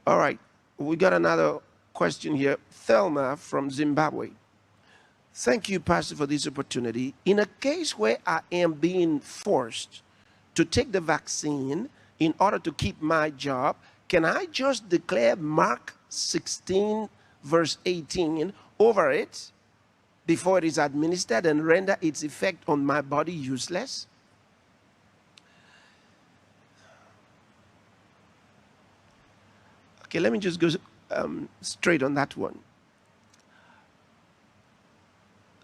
All right. We got another question here. Thelma from Zimbabwe. Thank you, Pastor, for this opportunity. In a case where I am being forced to take the vaccine in order to keep my job, can I just declare Mark 16, verse 18 over it before it is administered and render its effect on my body useless? Okay, let me just go straight on that one.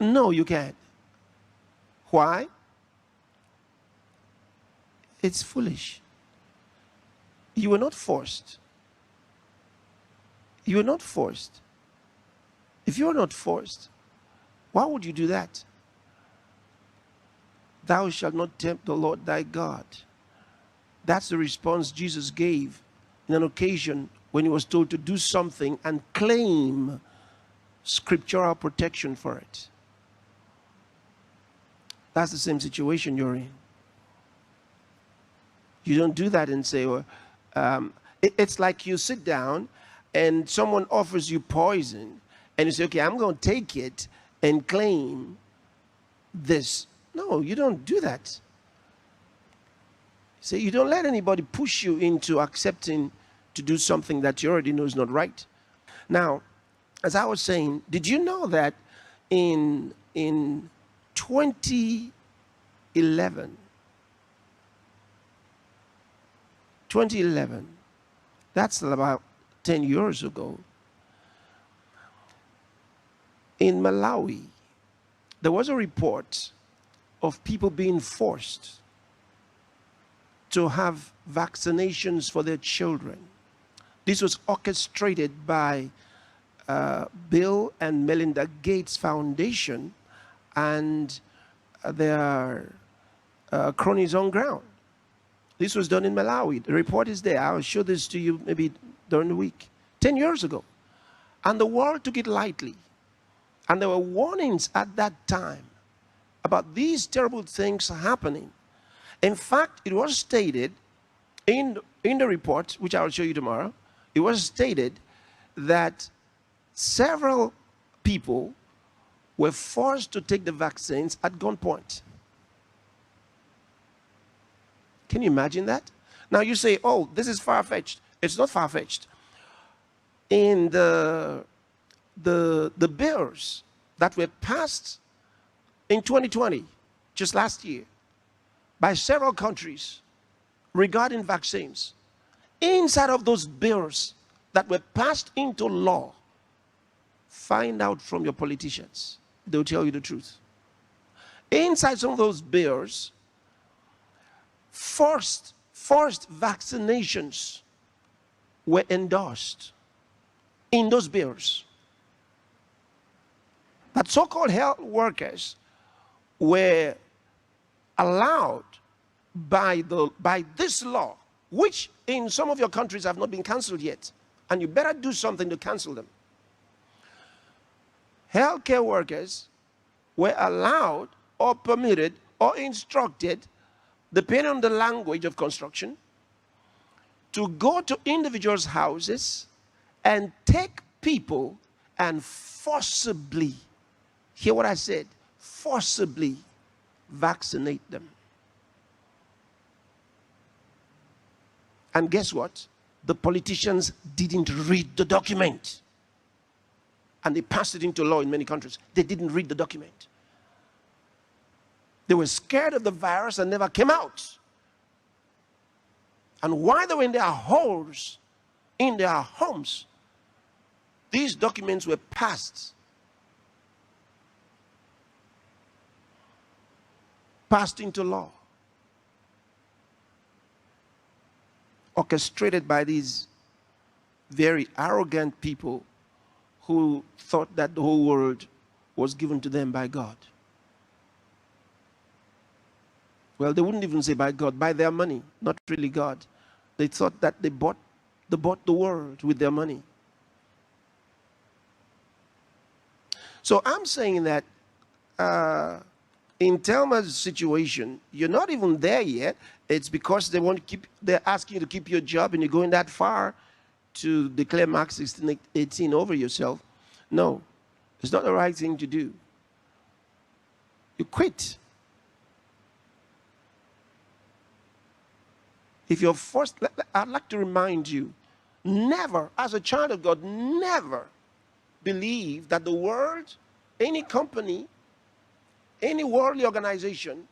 No, you can't. Why? It's foolish. You were not forced. You were not forced. If you were not forced, why would you do that? Thou shalt not tempt the Lord thy God. That's the response Jesus gave in an occasion when he was told to do something and claim scriptural protection for it. That's the same situation you're in. You don't do that and say, well, it's like you sit down and someone offers you poison and you say, okay, I'm going to take it and claim this. No, you don't do that. So you don't let anybody push you into accepting to do something that you already know is not right. Now, as I was saying, did you know that in 2011, that's about 10 years ago, in Malawi, there was a report of people being forced to have vaccinations for their children. This was orchestrated by Bill and Melinda Gates Foundation and their cronies on ground. This was done in Malawi. The report is there. I'll show this to you maybe during the week. 10 years ago. And the world took it lightly. And there were warnings at that time about these terrible things happening. In fact, it was stated in the report, which I will show you tomorrow, it was stated that several people were forced to take the vaccines at gunpoint. Can you imagine that? Now you say, oh, this is far-fetched. It's not far-fetched. In the bills that were passed in 2020, just last year, by several countries regarding vaccines, inside of those bills that were passed into law, find out from your politicians. They'll tell you the truth. Inside some of those bills, forced vaccinations were endorsed in those bills. That so-called health workers were allowed by this law, which in some of your countries have not been cancelled yet, and you better do something to cancel them. Healthcare workers were allowed or permitted or instructed, depending on the language of construction, to go to individuals' houses and take people and forcibly, hear what I said, forcibly vaccinate them. And guess what? The politicians didn't read the document. And they passed it into law in many countries. They didn't read the document. They were scared of the virus and never came out. And while they were in their holes, in their homes, these documents were passed into law, orchestrated by these very arrogant people who thought that the whole world was given to them by God. Well, they wouldn't even say by God, by their money, not really God. They thought that they bought the world with their money. So I'm saying that in Thelma's situation, you're not even there yet. It's because they're asking you to keep your job and you're going that far to declare Mark 16:18 over yourself. No, it's not the right thing to do. You quit. If you're forced, I'd like to remind you, never, as a child of God, never believe that the world, any company, any worldly organization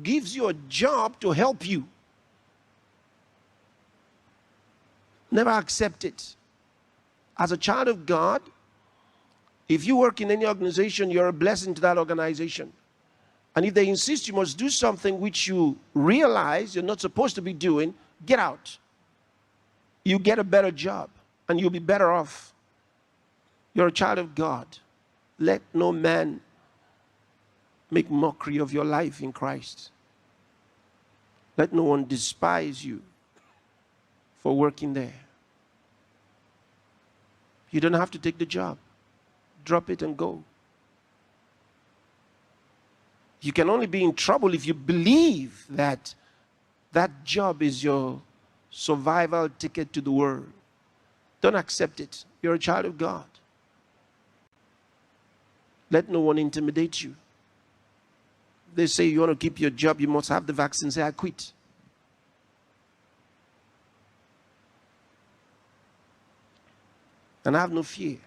gives you a job to help you. Never accept it. As a child of God, if you work in any organization, you're a blessing to that organization. And if they insist you must do something which you realize you're not supposed to be doing, get out. You get a better job and you'll be better off. You're a child of God. Let no man make mockery of your life in Christ. Let no one despise you for working there. You don't have to take the job. Drop it and go. You can only be in trouble if you believe that that job is your survival ticket to the world. Don't accept it. You're a child of God. Let no one intimidate you. They say you want to keep your job, you must have the vaccine. Say, I quit. And I have no fear.